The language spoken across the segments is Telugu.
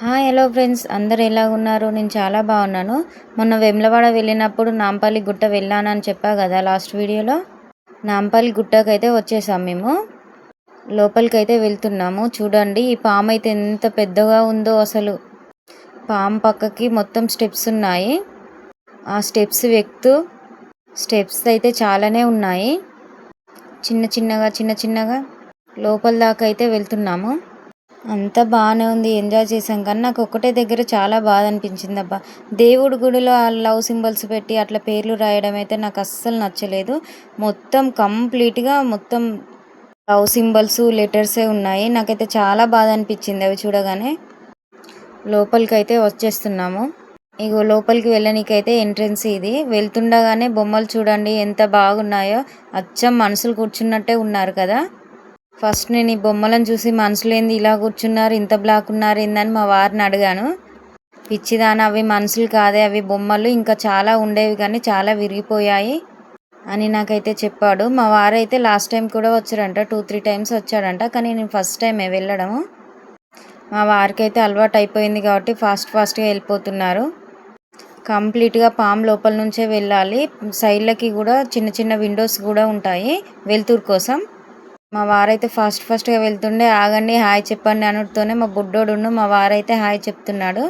హాయ్ హలో ఫ్రెండ్స్, అందరు ఎలా ఉన్నారు? నేను చాలా బాగున్నాను. మొన్న వేములవాడ వెళ్ళినప్పుడు నాంపల్లి గుట్ట వెళ్ళానని చెప్పా కదా లాస్ట్ వీడియోలో. నాంపల్లి గుట్టకైతే వచ్చేసాం మేము. లోపలికైతే వెళ్తున్నాము. చూడండి, ఈ పాము అయితే ఎంత పెద్దగా ఉందో అసలు. పాము పక్కకి మొత్తం స్టెప్స్ ఉన్నాయి. ఆ స్టెప్స్ ఎక్కుతూ స్టెప్స్ అయితే చాలానే ఉన్నాయి. చిన్న చిన్నగా లోపల దాకా అయితే వెళ్తున్నాము. అంతా బాగానే ఉంది, ఎంజాయ్ చేసాం. కానీ నాకు ఒక్కటే దగ్గర చాలా బాధ అనిపించింది అబ్బా. దేవుడి గుడిలో ఆ లవ్ సింబల్స్ పెట్టి అట్లా పేర్లు రాయడం అయితే నాకు అస్సలు నచ్చలేదు. మొత్తం కంప్లీట్గా మొత్తం లవ్ సింబల్స్ లెటర్సే ఉన్నాయి. నాకైతే చాలా బాధ అనిపించింది అవి చూడగానే. లోపలికైతే వచ్చేస్తున్నాము. ఇగో లోపలికి వెళ్ళనీకైతే ఎంట్రెన్స్ ఇది. వెళ్తుండగానే బొమ్మలు చూడండి ఎంత బాగున్నాయో. అచ్చం మనుషులు కూర్చున్నట్టే ఉన్నారు కదా. ఫస్ట్ నేను ఈ బొమ్మలను చూసి మనుషులేంది ఇలా కూర్చున్నారు, ఇంత బ్లాక్ ఉన్నారు ఏందని మా వారిని అడిగాను. పిచ్చిదాన, అవి మనుషులు కాదే, అవి బొమ్మలు, ఇంకా చాలా ఉండేవి కానీ చాలా విరిగిపోయాయి అని నాకైతే చెప్పాడు. మా వారైతే లాస్ట్ టైం కూడా వచ్చారంట, 2-3 టైమ్స్ వచ్చాడంట. కానీ నేను ఫస్ట్ టైమే వెళ్ళడము. మా వారికి అయితే అలవాటు అయిపోయింది కాబట్టి ఫాస్ట్గా వెళ్ళిపోతున్నారు. కంప్లీట్గా పాము లోపల నుంచే వెళ్ళాలి. సైడ్లకి కూడా చిన్న చిన్న విండోస్ కూడా ఉంటాయి వెలుతురు కోసం. మా వారైతే ఫాస్ట్గా వెళ్తుండే. ఆగండి, హాయ్ చెప్పండి అనుడితోనే మా బుడ్డోడును మా వారైతే హాయ్ చెప్తున్నాడు.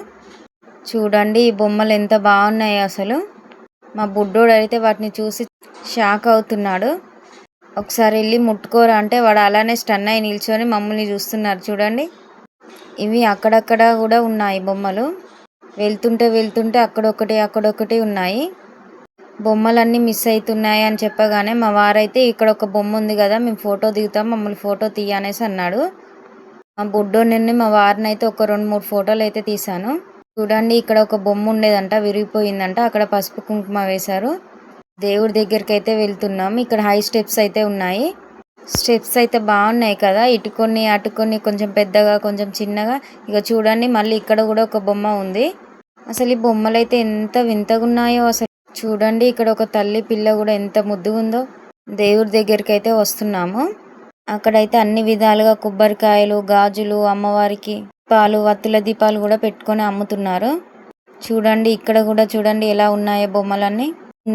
చూడండి ఈ బొమ్మలు ఎంత బాగున్నాయి అసలు. మా బుడ్డోడు అయితే వాటిని చూసి షాక్ అవుతున్నాడు. ఒకసారి వెళ్ళి ముట్టుకోరా అంటే వాడు అలానే స్టన్ అయి నిల్చొని మమ్మల్ని చూస్తున్నారు. చూడండి, ఇవి అక్కడక్కడ కూడా ఉన్నాయి బొమ్మలు. వెళ్తుంటే అక్కడొకటి ఉన్నాయి. బొమ్మలన్నీ మిస్ అవుతున్నాయి అని చెప్పగానే మా వారైతే ఇక్కడ ఒక బొమ్మ ఉంది కదా, మేము ఫోటో దిగుతాం, మమ్మల్ని ఫోటో తీయనేసి అన్నాడు. మా బుడ్డోడిని మా వారిని అయితే ఒక 2-3 ఫోటోలు అయితే తీశాను. చూడండి, ఇక్కడ ఒక బొమ్మ ఉండేదంట, విరిగిపోయిందంట. అక్కడ పసుపు కుంకుమ వేశారు. దేవుడి దగ్గరికి అయితే వెళ్తున్నాం. ఇక్కడ హై స్టెప్స్ అయితే ఉన్నాయి. స్టెప్స్ అయితే బాగున్నాయి కదా, ఇటుకొని అటుకొని, కొంచెం పెద్దగా కొంచెం చిన్నగా. ఇక చూడండి, మళ్ళీ ఇక్కడ కూడా ఒక బొమ్మ ఉంది. అసలు ఈ బొమ్మలు అయితే ఎంత వింతగా ఉన్నాయో అసలు. చూడండి, ఇక్కడ ఒక తల్లి పిల్ల కూడా ఎంత ముద్దుగా ఉందో. దేవుడి దగ్గరికి అయితే వస్తున్నాము. అక్కడైతే అన్ని విధాలుగా కొబ్బరికాయలు, గాజులు, అమ్మవారికి దీపాలు, వత్తుల దీపాలు కూడా పెట్టుకొని అమ్ముతున్నారు. చూడండి, ఇక్కడ కూడా చూడండి ఎలా ఉన్నాయో బొమ్మలన్నీ.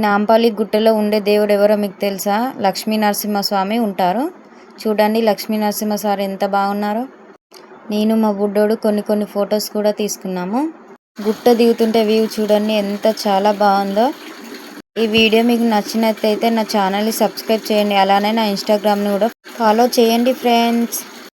నాంపల్లి గుట్టలో ఉండే దేవుడు ఎవరో మీకు తెలుసా? లక్ష్మీ నరసింహస్వామి ఉంటారు. చూడండి, లక్ష్మీ నరసింహ సార్ ఎంత బాగున్నారో. నేను మా బుడ్డోడు కొన్ని ఫొటోస్ కూడా తీసుకున్నాము. గుట్ట దిగుతుంటే వ్యూ చూడండి ఎంత చాలా బాగుందో. ఈ వీడియో మీకు నచ్చినట్లయితే నా ఛానల్ని సబ్స్క్రైబ్ చేయండి. అలానే నా ఇన్స్టాగ్రామ్ని కూడా ఫాలో చేయండి ఫ్రెండ్స్.